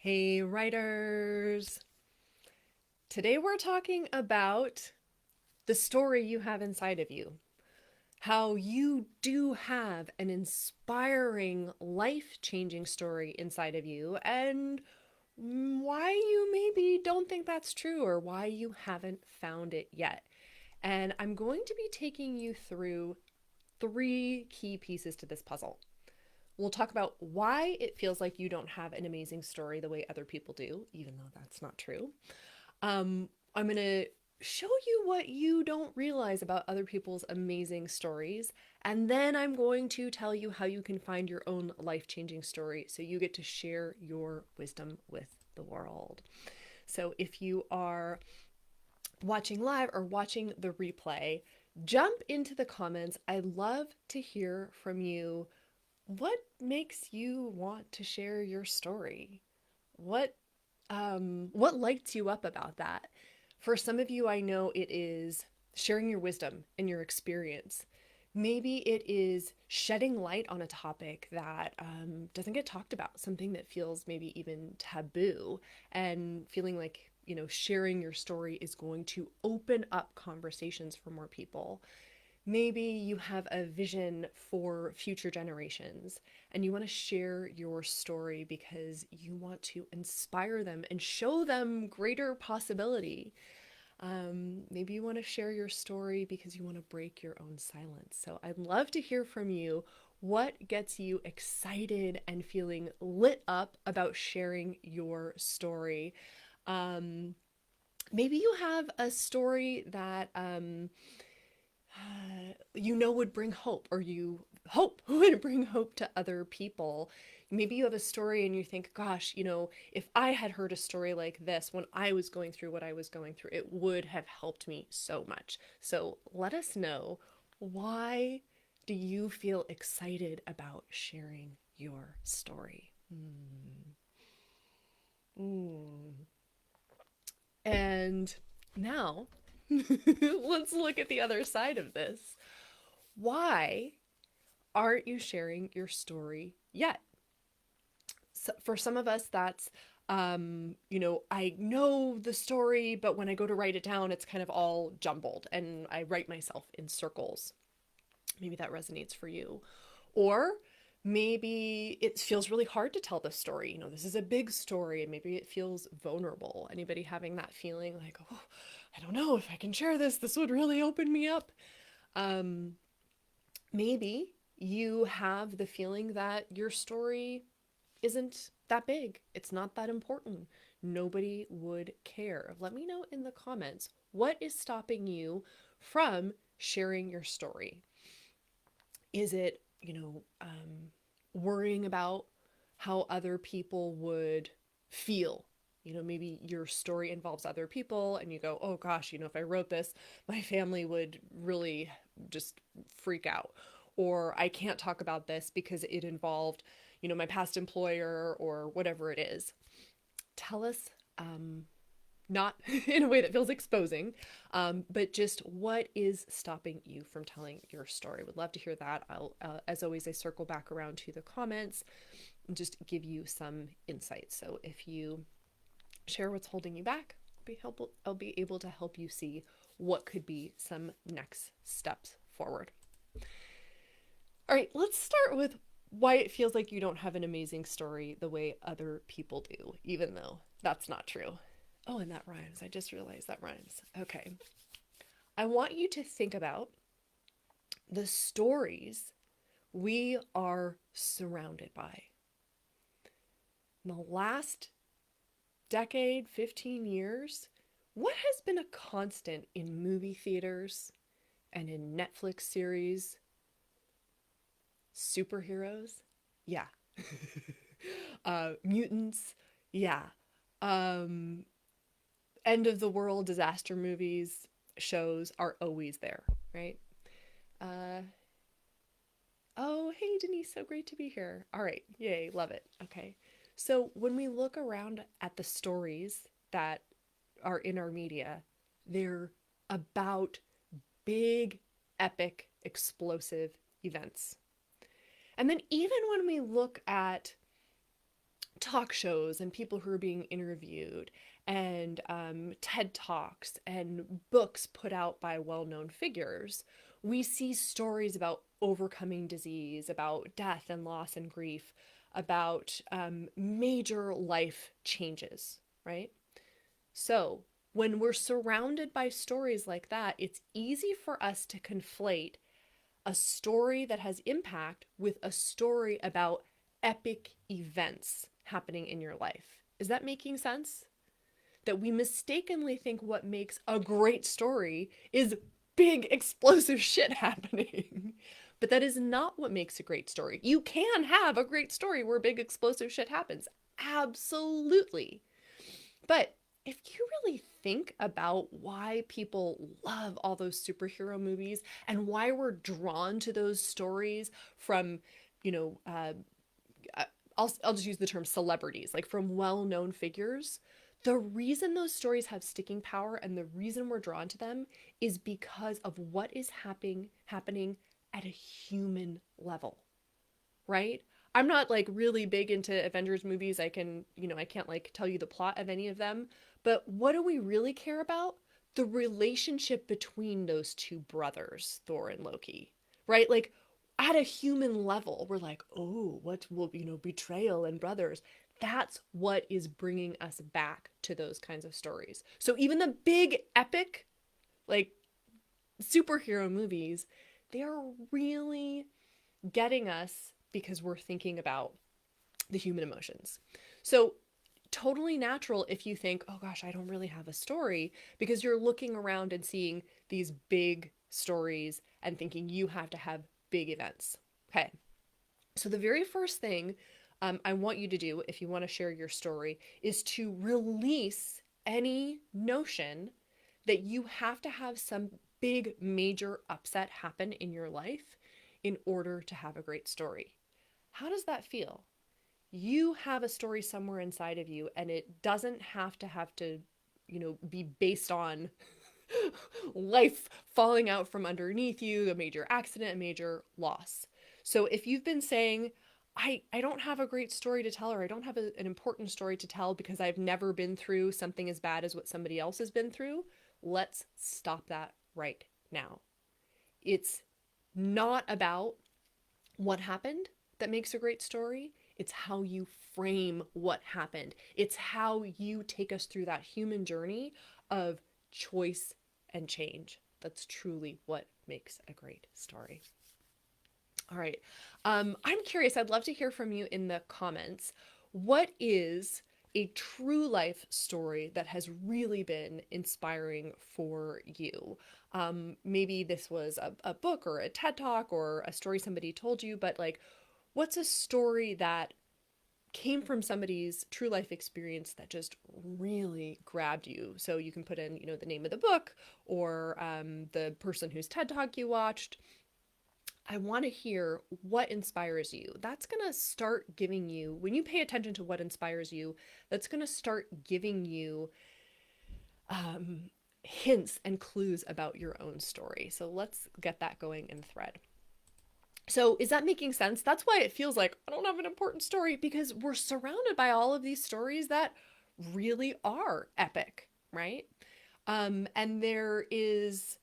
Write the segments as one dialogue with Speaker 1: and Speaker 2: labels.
Speaker 1: Hey, writers! Today we're talking about the story you have inside of you. How you do have an inspiring, life changing story inside of you, and why you maybe don't think that's true or why you haven't found it yet. And I'm going to be taking you through three key pieces to this puzzle. We'll talk about why it feels like you don't have an amazing story the way other people do, even though that's not true. I'm going to show you what you don't realize about other people's amazing stories. And then I'm going to tell you how you can find your own life changing story so you get to share your wisdom with the world. So if you are watching live or watching the replay, jump into the comments. I'd love to hear from you. What makes you want to share your story? What lights you up about that? For some of you, I know it is sharing your wisdom and your experience. Maybe it is shedding light on a topic that doesn't get talked about, something that feels maybe even taboo, and feeling like, sharing your story is going to open up conversations for more people. Maybe you have a vision for future generations and you want to share your story because you want to inspire them and show them greater possibility. Maybe you want to share your story because you want to break your own silence. So I'd love to hear from you. What gets you excited and feeling lit up about sharing your story? Um, Maybe you have a story that would bring hope, or you hope would bring hope to other people. Maybe you have a story and you think, gosh, if I had heard a story like this when I was going through what I was going through, it would have helped me so much. So let us know, why do you feel excited about sharing your story? Mm. And now let's look at the other side of this. Why aren't you sharing your story yet? So for some of us, that's, I know the story, but when I go to write it down, it's kind of all jumbled and I write myself in circles. Maybe that resonates for you. Or maybe it feels really hard to tell this story. This is a big story and maybe it feels vulnerable. Anybody having that feeling like, oh, I don't know if I can share this. This would really open me up. Um, Maybe you have the feeling that your story isn't that big. It's not that important. Nobody would care. Let me know in the comments, what is stopping you from sharing your story? Is it, worrying about how other people would feel? Maybe your story involves other people and you go, oh gosh, if I wrote this, my family would really just freak out. Or I can't talk about this because it involved, my past employer or whatever it is. Tell us, not in a way that feels exposing, but just what is stopping you from telling your story. Would love to hear that. As always, I circle back around to the comments and just give you some insights. So if you share what's holding you back, I'll be able to help you see what could be some next steps forward. All right, let's start with why it feels like you don't have an amazing story the way other people do, even though that's not true. Oh, and that rhymes. I just realized that rhymes. Okay. I want you to think about the stories we are surrounded by. In the last decade, 15 years, what has been a constant in movie theaters and in Netflix series? Superheroes? Yeah. Mutants? Yeah. Um, End of the world disaster movies, shows are always there, right? Uh, oh, hey, Denise, so great to be here. All right, yay, love it. Okay. So when we look around at the stories that are in our media, they're about big, epic, explosive events. And then even when we look at talk shows and people who are being interviewed and TED Talks and books put out by well-known figures, we see stories about overcoming disease, about death and loss and grief, about major life changes, right? So when we're surrounded by stories like that, it's easy for us to conflate a story that has impact with a story about epic events happening in your life. Is that making sense? That we mistakenly think what makes a great story is big explosive shit happening. But that is not what makes a great story. You can have a great story where big explosive shit happens. Absolutely. But if you really think about why people love all those superhero movies and why we're drawn to those stories from, you know, I'll just use the term celebrities, like from well-known figures, the reason those stories have sticking power and the reason we're drawn to them is because of what is happening at a human level, right? I'm not like really big into Avengers movies. I can't like tell you the plot of any of them, but what do we really care about? The relationship between those two brothers, Thor and Loki, right? Like at a human level, we're like, oh, what will, betrayal and brothers. That's what is bringing us back to those kinds of stories. So even the big epic, like superhero movies, they're really getting us because we're thinking about the human emotions. So totally natural if you think, oh gosh, I don't really have a story, because you're looking around and seeing these big stories and thinking you have to have big events. Okay. So the very first thing I want you to do if you want to share your story is to release any notion that you have to have some big major upset happen in your life in order to have a great story. How does that feel? You have a story somewhere inside of you, and it doesn't have to be based on life falling out from underneath you, a major accident, a major loss. So if you've been saying, I don't have a great story to tell, or I don't have an important story to tell because I've never been through something as bad as what somebody else has been through, let's stop that right now. It's not about what happened that makes a great story. It's how you frame what happened. It's how you take us through that human journey of choice and change. That's truly what makes a great story. All right. I'm curious. I'd love to hear from you in the comments. What is a true life story that has really been inspiring for you? Maybe this was a book or a TED Talk or a story somebody told you, but like, what's a story that came from somebody's true life experience that just really grabbed you? So you can put in, the name of the book or the person whose TED Talk you watched. I want to hear what inspires you. That's going to start giving you, when you pay attention to what inspires you, that's going to start giving you hints and clues about your own story. So let's get that going in thread. So is that making sense? That's why it feels like I don't have an important story, because we're surrounded by all of these stories that really are epic, right? And there's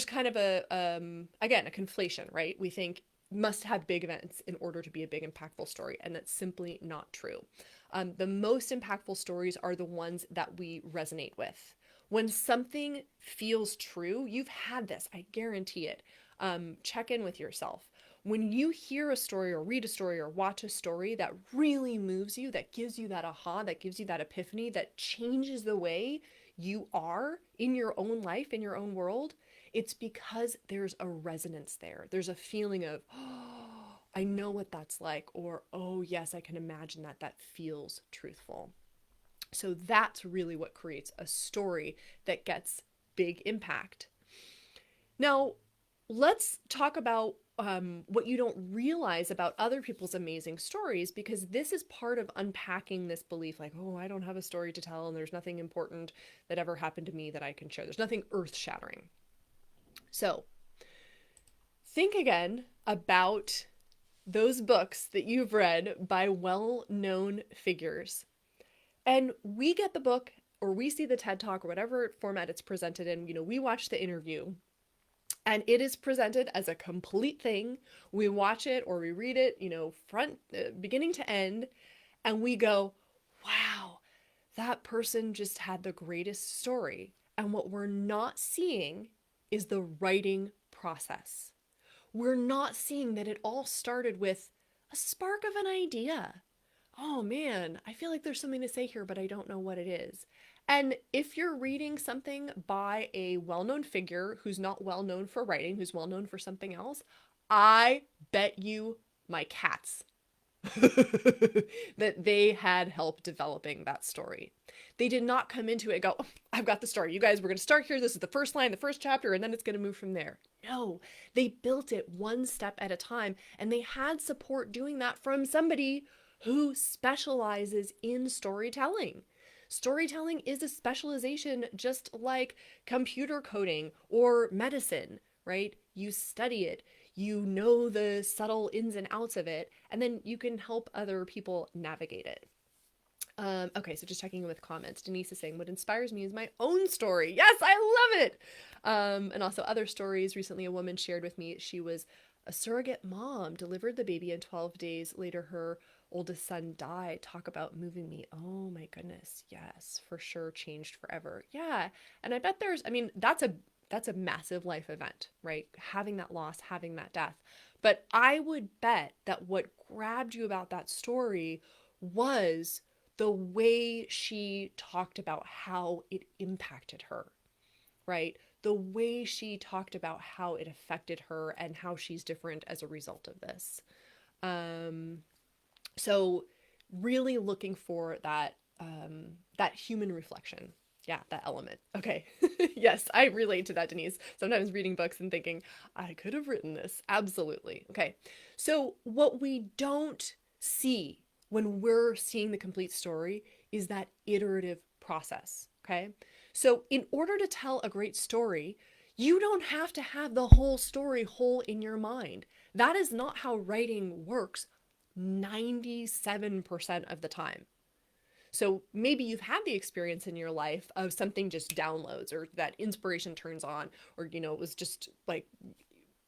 Speaker 1: kind of again, a conflation, right? We think must have big events in order to be a big impactful story, and that's simply not true. The most impactful stories are the ones that we resonate with. When something feels true, you've had this, I guarantee it. Check in with yourself. When you hear a story or read a story or watch a story that really moves you, that gives you that aha, that gives you that epiphany, that changes the way you are in your own life, in your own world, it's because there's a resonance there. There's a feeling of, oh, I know what that's like, or, oh, yes, I can imagine that. That feels truthful. So that's really what creates a story that gets big impact. Now, let's talk about what you don't realize about other people's amazing stories, because this is part of unpacking this belief like, oh, I don't have a story to tell and there's nothing important that ever happened to me that I can share. There's nothing earth-shattering. So think again about those books that you've read by well-known figures. And we get the book or we see the TED Talk or whatever format it's presented in, we watch the interview and it is presented as a complete thing. We watch it or we read it, front beginning to end, and we go, "Wow, that person just had the greatest story." And what we're not seeing is the writing process. We're not seeing that it all started with a spark of an idea. Oh man, I feel like there's something to say here, but I don't know what it is. And if you're reading something by a well known figure who's not well known for writing, who's well known for something else, I bet you my cats that they had help developing that story. They did not come into it and go, "Oh, I've got the story. You guys, we're going to start here. This is the first line, the first chapter, and then it's going to move from there." No, they built it one step at a time, and they had support doing that from somebody who specializes in storytelling. Storytelling is a specialization just like computer coding or medicine, right? You study it, you know the subtle ins and outs of it, and then you can help other people navigate it. Okay, so just checking in with comments. Denise is saying, "What inspires me is my own story." Yes, I love it. And also other stories. Recently, a woman shared with me she was a surrogate mom, delivered the baby, and 12 days later, her oldest son died. Talk about moving me. Oh my goodness. Yes, for sure. Changed forever. Yeah. And I bet that's a massive life event, right? Having that loss, having that death. But I would bet that what grabbed you about that story was the way she talked about how it impacted her, right? The way she talked about how it affected her and how she's different as a result of this. Um, so really looking for that human reflection. Yeah, that element. Okay. Yes, I relate to that, Denise. Sometimes reading books and thinking, I could have written this. Absolutely. Okay. So what we don't see when we're seeing the complete story is that iterative process. Okay. So in order to tell a great story, you don't have to have the whole story whole in your mind. That is not how writing works 97% of the time. So maybe you've had the experience in your life of something just downloads or that inspiration turns on, or, it was just like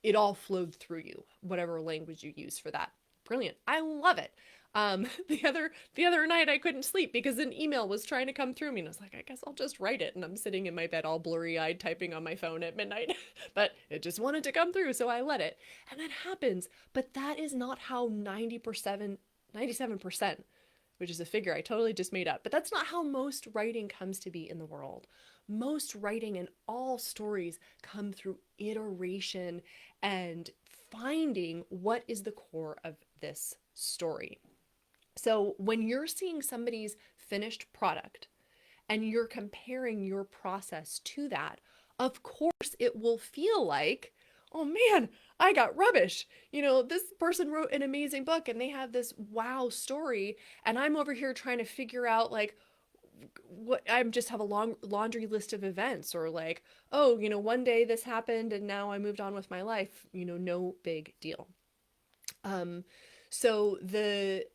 Speaker 1: it all flowed through you, whatever language you use for that. Brilliant. I love it. The other night I couldn't sleep because an email was trying to come through me, and I was like, I guess I'll just write it. And I'm sitting in my bed all blurry eyed typing on my phone at midnight, but it just wanted to come through, so I let it. And that happens. But that is not how 90%, 97%, which is a figure I totally just made up, but that's not how most writing comes to be in the world. Most writing and all stories come through iteration and finding what is the core of this story. So when you're seeing somebody's finished product and you're comparing your process to that, of course it will feel like, oh man, I got rubbish. This person wrote an amazing book and they have this wow story, and I'm over here trying to figure out like what I just have a long laundry list of events, or like, oh, one day this happened and now I moved on with my life. No big deal. Um, so the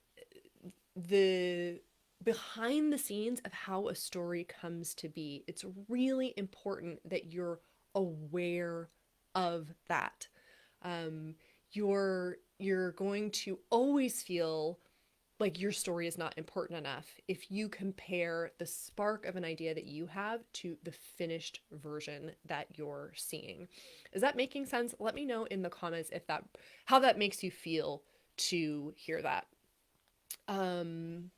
Speaker 1: behind the scenes of how a story comes to be, it's really important that you're aware of that. Um, you're going to always feel like your story is not important enough if you compare the spark of an idea that you have to the finished version that you're seeing. Is that making sense? Let me know in the comments if that how that makes you feel to hear that. Um,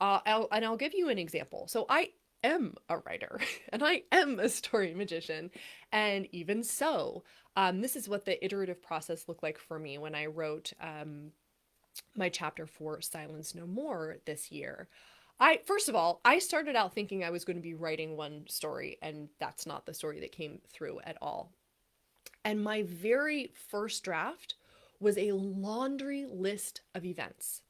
Speaker 1: I'll give you an example. So I am a writer and I am a story magician, and even so, this is what the iterative process looked like for me when I wrote my chapter for Silence No More this year. First of all, I started out thinking I was going to be writing one story, and that's not the story that came through at all. And my very first draft was a laundry list of events.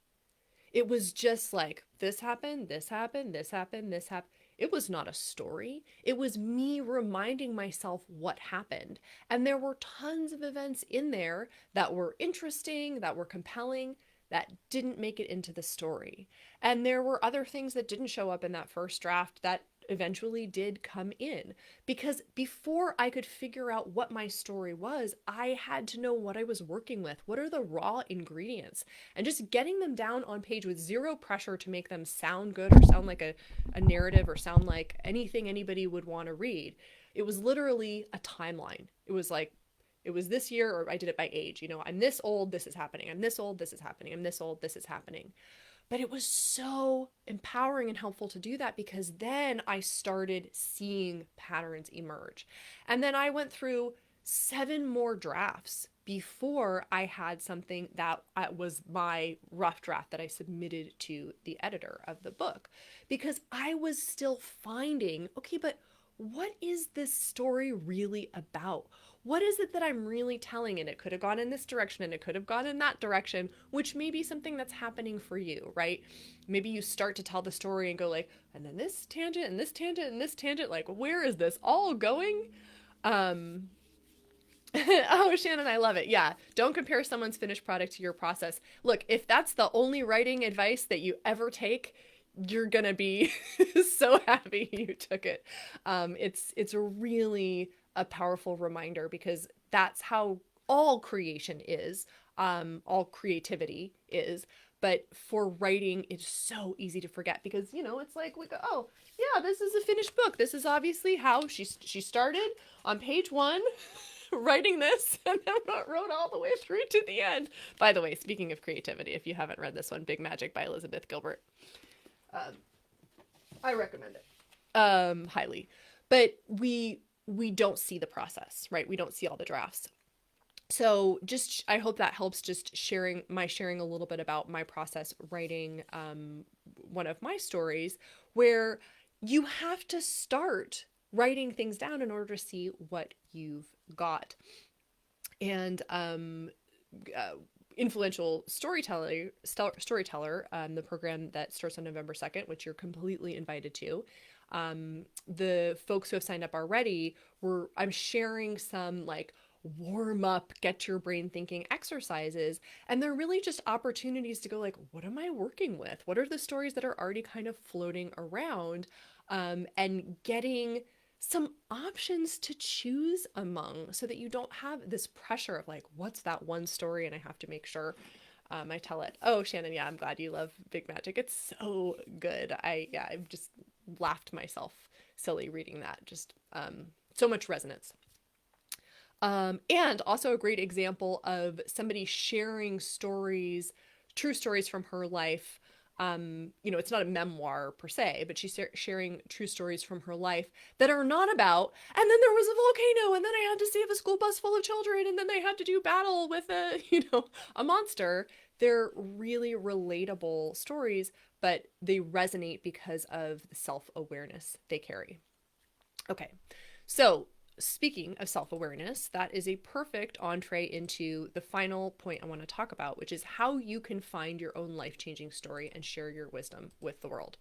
Speaker 1: It was just like, this happened, this happened, this happened, this happened. It was not a story. It was me reminding myself what happened. And there were tons of events in there that were interesting, that were compelling, that didn't make it into the story. And there were other things that didn't show up in that first draft that eventually did come in, because before I could figure out what my story was, I had to know what I was working with. What are the raw ingredients? And just getting them down on page with zero pressure to make them sound good or sound like a narrative or sound like anything anybody would want to read. It was literally a timeline. It was like, it was this year, or I did it by age. I'm this old, this is happening. I'm this old, this is happening. I'm this old, this is happening. But it was so empowering and helpful to do that, because then I started seeing patterns emerge. And then I went through 7 more drafts before I had something that was my rough draft that I submitted to the editor of the book, because I was still finding, okay, but what is this story really about? What is it that I'm really telling? And it could have gone in this direction and it could have gone in that direction, which may be something that's happening for you, right? Maybe you start to tell the story and go like, and then this tangent and this tangent and this tangent, like, where is this all going? Oh, Shannon, I love it. Yeah. Don't compare someone's finished product to your process. Look, if that's the only writing advice that you ever take, you're going to be so happy you took it. It's really a powerful reminder, because that's how all creation is, all creativity is. But for writing, it's so easy to forget, because, it's like we go, oh, yeah, this is a finished book. This is obviously how she started on page 1 writing this, and then wrote all the way through to the end. By the way, speaking of creativity, if you haven't read this one, Big Magic by Elizabeth Gilbert, I recommend it highly. But we don't see the process, right? We don't see all the drafts. So I hope that helps, just sharing a little bit about my process writing one of my stories, where you have to start writing things down in order to see what you've got. And Influential Storyteller, the program that starts on November 2nd, which you're completely invited to. The folks who have signed up already, I'm sharing some like warm up, get your brain thinking exercises. And they're really just opportunities to go like, what am I working with? What are the stories that are already kind of floating around? And getting some options to choose among, so that you don't have this pressure of like, what's that one story? And I have to make sure I tell it. Oh, Shannon, yeah, I'm glad you love Big Magic. It's so good. I've just laughed myself silly reading that. Just so much resonance. And also a great example of somebody sharing stories, true stories from her life. It's not a memoir per se, but she's sharing true stories from her life that are not about, and then there was a volcano, and then I had to save a school bus full of children, and then they had to do battle with a monster. They're really relatable stories, but they resonate because of the self-awareness they carry. Okay, so speaking of self-awareness, that is a perfect entree into the final point I want to talk about, which is how you can find your own life-changing story and share your wisdom with the world.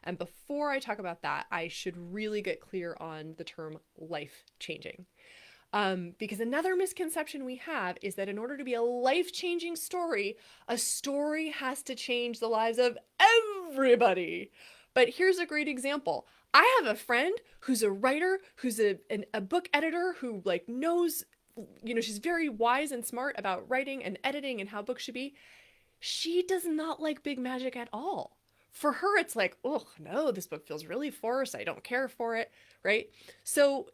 Speaker 1: And before I talk about that, I should really get clear on the term life-changing. Because another misconception we have is that in order to be a life-changing story, a story has to change the lives of everybody. But here's a great example. I have a friend who's a writer, who's a book editor, who like knows, she's very wise and smart about writing and editing and how books should be. She does not like Big Magic at all. For her, it's like, oh no, this book feels really forced. I don't care for it, right? So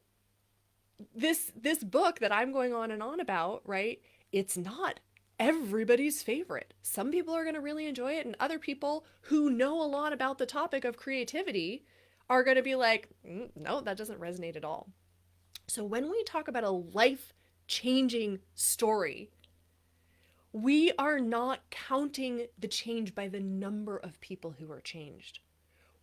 Speaker 1: this book that I'm going on and on about, right? It's not everybody's favorite. Some people are going to really enjoy it, and other people who know a lot about the topic of creativity are going to be like, no, that doesn't resonate at all. So when we talk about a life-changing story, we are not counting the change by the number of people who are changed.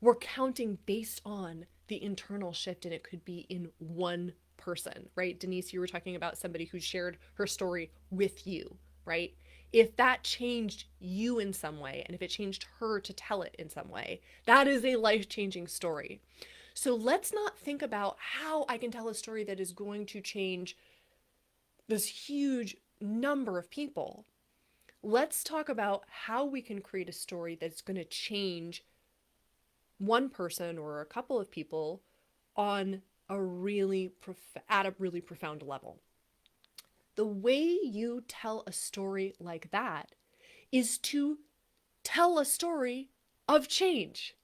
Speaker 1: We're counting based on the internal shift, and it could be in one person, right? Denise, you were talking about somebody who shared her story with you, right? If that changed you in some way, and if it changed her to tell it in some way, that is a life-changing story. So let's not think about how I can tell a story that is going to change this huge number of people. Let's talk about how we can create a story that's going to change one person or a couple of people on at a really profound level. The way you tell a story like that is to tell a story of change.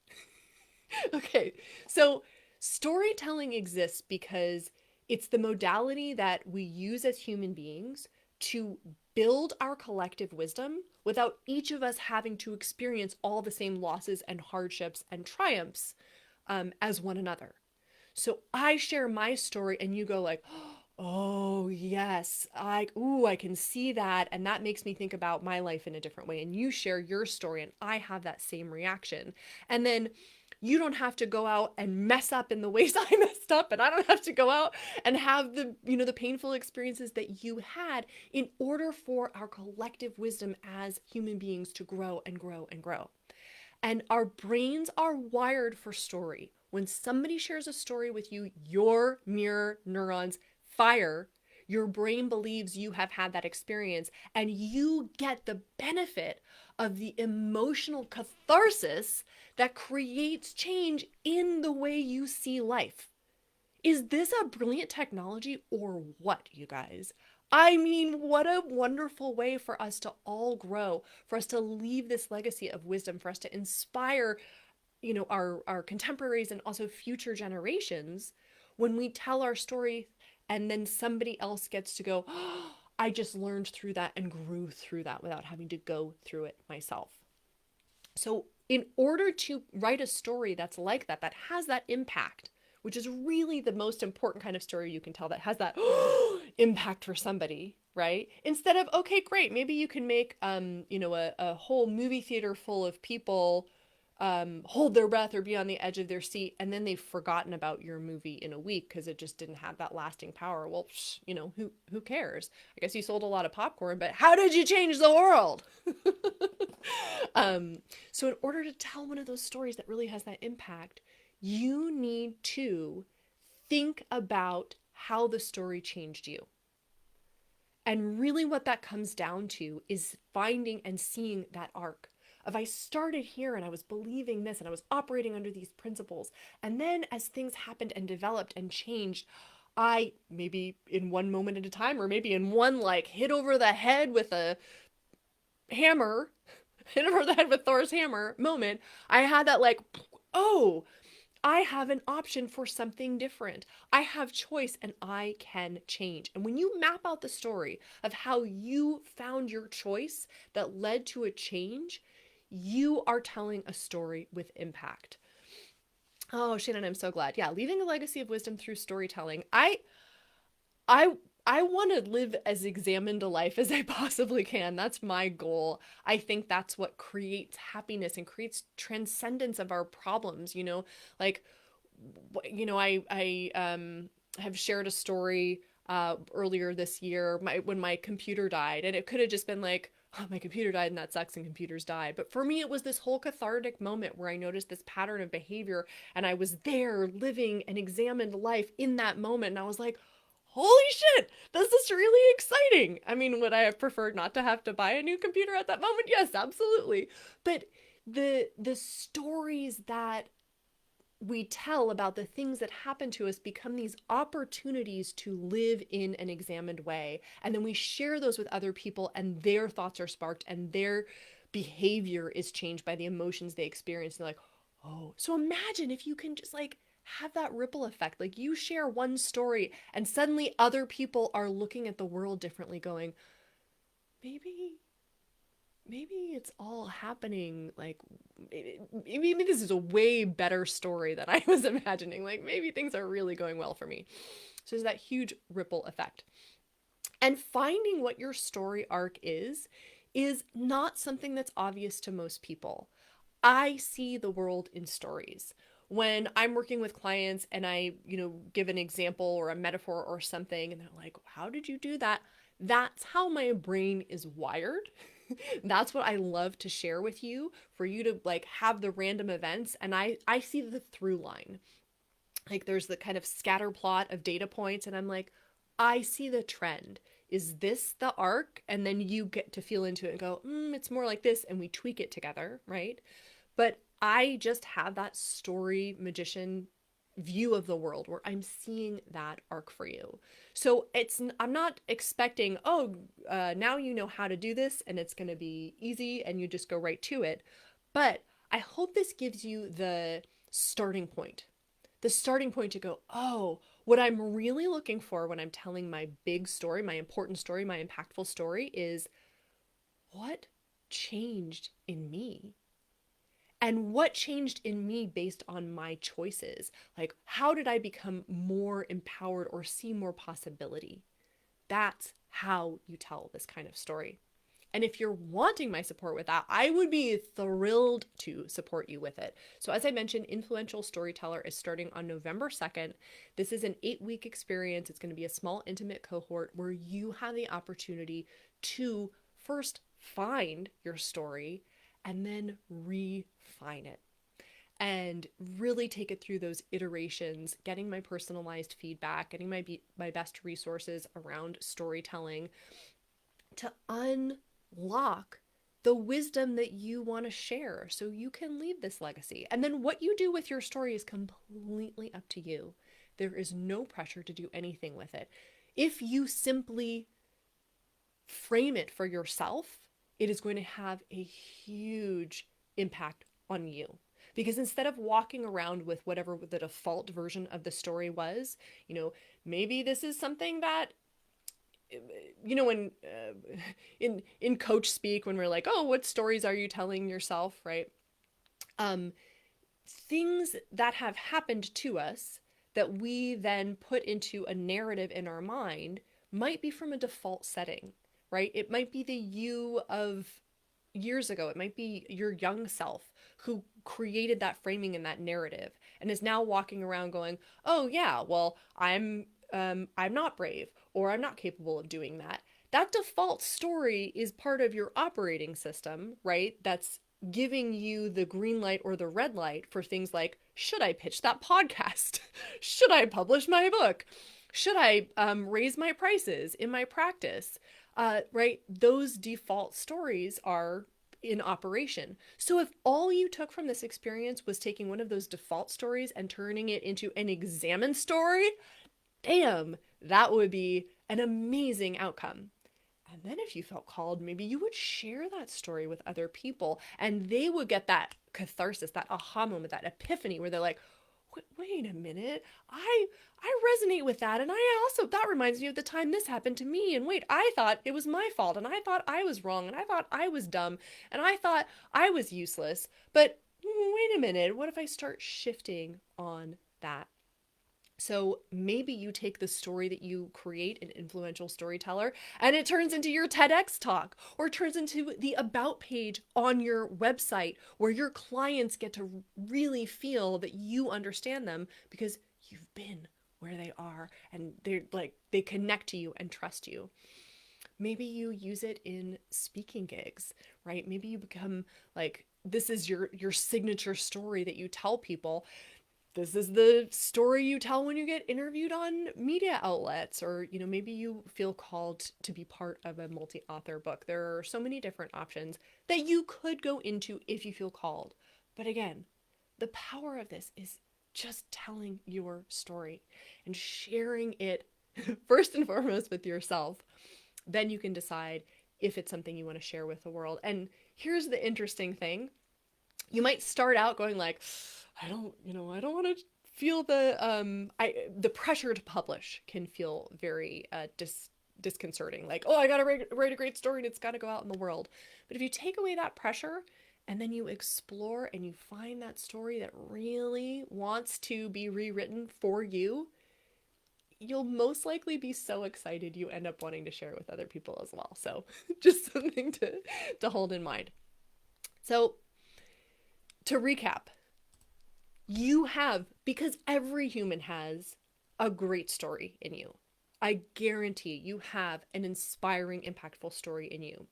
Speaker 1: Okay, so storytelling exists because it's the modality that we use as human beings to build our collective wisdom without each of us having to experience all the same losses and hardships and triumphs as one another. So I share my story and you go like, oh yes, I can see that, and that makes me think about my life in a different way. And you share your story and I have that same reaction. And then you don't have to go out and mess up in the ways I messed up, and I don't have to go out and have the painful experiences that you had, in order for our collective wisdom as human beings to grow and grow and grow. And our brains are wired for story. When somebody shares a story with you, your mirror neurons fire. Your brain believes you have had that experience, and you get the benefit of the emotional catharsis that creates change in the way you see life. Is this a brilliant technology or what, you guys? I mean, what a wonderful way for us to all grow, for us to leave this legacy of wisdom, for us to inspire, our contemporaries and also future generations when we tell our story and then somebody else gets to go, oh, I just learned through that and grew through that without having to go through it myself. So, in order to write a story that's like that, that has that impact, which is really the most important kind of story you can tell, that has that impact for somebody, right? Instead of, okay, great, maybe you can make, a whole movie theater full of people hold their breath or be on the edge of their seat, and then they've forgotten about your movie in a week because it just didn't have that lasting power. Well, who cares? I guess you sold a lot of popcorn, but how did you change the world? So in order to tell one of those stories that really has that impact, you need to think about how the story changed you. And really what that comes down to is finding and seeing that arc of, I started here and I was believing this and I was operating under these principles. And then as things happened and developed and changed, I, maybe in one moment at a time, or maybe in one like hit over the head with a hammer, hit over the head with Thor's hammer moment, I had that like, oh, I have an option for something different. I have choice and I can change. And when you map out the story of how you found your choice that led to a change, you are telling a story with impact. Oh, Shannon, I'm so glad. Yeah, leaving a legacy of wisdom through storytelling. I I want to live as examined a life as I possibly can. That's my goal. I think that's what creates happiness and creates transcendence of our problems, like I have shared a story earlier this year, when my computer died, and it could have just been like, oh, my computer died and that sucks and computers die. But for me, it was this whole cathartic moment where I noticed this pattern of behavior, and I was there living an examined life in that moment. And I was like, holy shit, this is really exciting. I mean, would I have preferred not to have to buy a new computer at that moment? Yes, absolutely. But the stories that we tell about the things that happen to us become these opportunities to live in an examined way. And then we share those with other people, and their thoughts are sparked and their behavior is changed by the emotions they experience. And they're like, oh, so imagine if you can just like have that ripple effect. Like, you share one story and suddenly other people are looking at the world differently, going, maybe it's all happening, like maybe this is a way better story than I was imagining. Like, maybe things are really going well for me. So there's that huge ripple effect. And finding what your story arc is not something that's obvious to most people. I see the world in stories. When I'm working with clients and I, give an example or a metaphor or something, and they're like, how did you do that? That's how my brain is wired. That's what I love to share with you, for you to like have the random events, and I see the through line. Like there's the kind of scatter plot of data points, and I'm like, I see the trend. Is this the arc? And then you get to feel into it and go, it's more like this, and we tweak it together, right? But I just have that story magician view of the world where I'm seeing that arc for you. So I'm not expecting, now you know how to do this and it's going to be easy and you just go right to it. But I hope this gives you starting point, the starting point to go, oh, what I'm really looking for when I'm telling my big story, my important story, my impactful story is what changed in me? And what changed in me based on my choices? Like, how did I become more empowered or see more possibility? That's how you tell this kind of story. And if you're wanting my support with that, I would be thrilled to support you with it. So, as I mentioned, Influential Storyteller is starting on November 2nd. This is an 8-week experience. It's going to be a small, intimate cohort where you have the opportunity to first find your story and then refine it and really take it through those iterations, getting my personalized feedback, getting my best resources around storytelling to unlock the wisdom that you want to share so you can leave this legacy. And then what you do with your story is completely up to you. There is no pressure to do anything with it. If you simply frame it for yourself, it is going to have a huge impact on you. Because instead of walking around with whatever the default version of the story was, maybe this is something that, when in coach speak, when we're like, oh, what stories are you telling yourself, right? Things that have happened to us that we then put into a narrative in our mind might be from a default setting, right? It might be the you of years ago. It might be your young self who created that framing and that narrative and is now walking around going, oh yeah, well, I'm not brave, or I'm not capable of doing that. That default story is part of your operating system, right? That's giving you the green light or the red light for things like, should I pitch that podcast? Should I publish my book? Should I raise my prices in my practice? Right? Those default stories are in operation. So if all you took from this experience was taking one of those default stories and turning it into an examined story, damn, that would be an amazing outcome. And then if you felt called, maybe you would share that story with other people and they would get that catharsis, that aha moment, that epiphany where they're like, wait a minute, I resonate with that, and I also, that reminds me of the time this happened to me, and wait, I thought it was my fault, and I thought I was wrong, and I thought I was dumb, and I thought I was useless, but wait a minute, what if I start shifting on that? So maybe you take the story that you create, an influential storyteller, and it turns into your TEDx talk, or turns into the about page on your website where your clients get to really feel that you understand them because you've been where they are and they connect to you and trust you. Maybe you use it in speaking gigs, right? Maybe you become like, this is your signature story that you tell people. This is the story you tell when you get interviewed on media outlets, or maybe you feel called to be part of a multi-author book. There are so many different options that you could go into if you feel called. But again, the power of this is just telling your story and sharing it first and foremost with yourself. Then you can decide if it's something you want to share with the world. And here's the interesting thing. You might start out going like, I don't want to feel the pressure to publish can feel very disconcerting. Like, oh, I got to write a great story and it's got to go out in the world. But if you take away that pressure and then you explore and you find that story that really wants to be rewritten for you, you'll most likely be so excited you end up wanting to share it with other people as well. So just something to hold in mind. So to recap, you have, because every human has a great story in you. I guarantee you have an inspiring, impactful story in you.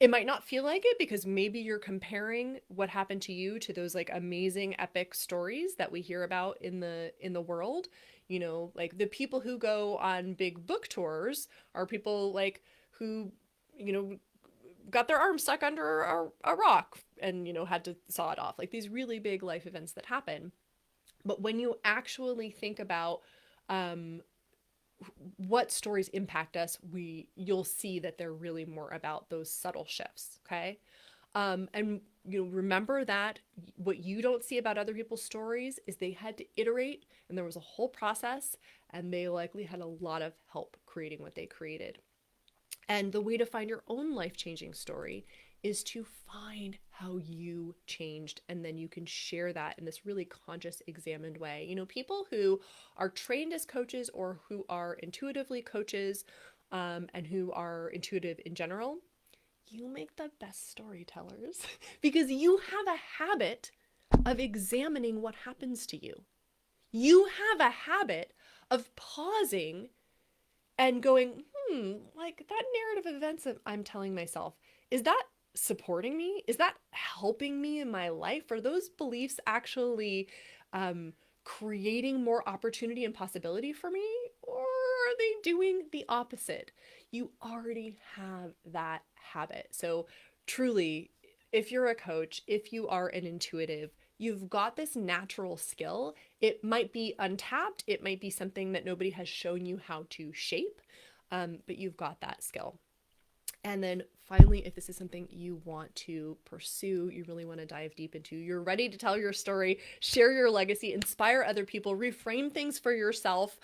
Speaker 1: It might not feel like it because maybe you're comparing what happened to you to those like amazing epic stories that we hear about in the world. You know, like the people who go on big book tours are people like who, you know, got their arm stuck under a rock and, you know, had to saw it off. Like these really big life events that happen. But when you actually think about um, what stories impact us, you'll see that they're really more about those subtle shifts. Okay. And you know, remember that what you don't see about other people's stories is they had to iterate and there was a whole process and they likely had a lot of help creating what they created. And the way to find your own life changing story is to find how you changed. And then you can share that in this really conscious, examined way. You know, people who are trained as coaches or who are intuitively coaches and who are intuitive in general, you make the best storytellers because you have a habit of examining what happens to you. You have a habit of pausing and going, like that narrative of events that I'm telling myself, is that supporting me? Is that helping me in my life? Are those beliefs actually um, creating more opportunity and possibility for me? Or are they doing the opposite? You already have that habit. So, truly, if you're a coach, if you are an intuitive, you've got this natural skill. It might be untapped, it might be something that nobody has shown you how to shape, but you've got that skill. And then finally, if this is something you want to pursue, you really want to dive deep into, you're ready to tell your story, share your legacy, inspire other people, reframe things for yourself,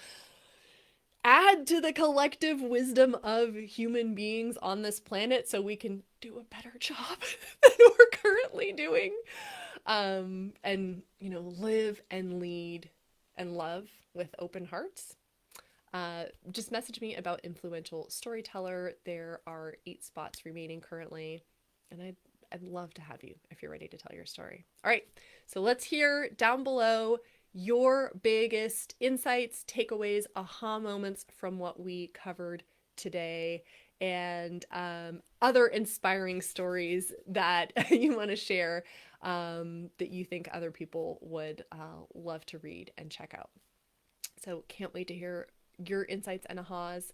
Speaker 1: add to the collective wisdom of human beings on this planet so we can do a better job than we're currently doing. And, you know, live and lead and love with open hearts. Just message me about Influential Storyteller. There are 8 spots remaining currently, and I'd love to have you if you're ready to tell your story. All right, so let's hear down below your biggest insights, takeaways, aha moments from what we covered today, and other inspiring stories that you want to share that you think other people would love to read and check out. So can't wait to hear your insights and ahas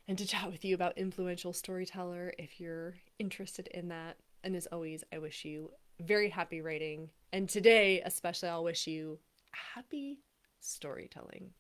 Speaker 1: and to chat with you about Influential Storyteller if you're interested in that. And as always, I wish you very happy writing. And today, especially, I'll wish you happy storytelling.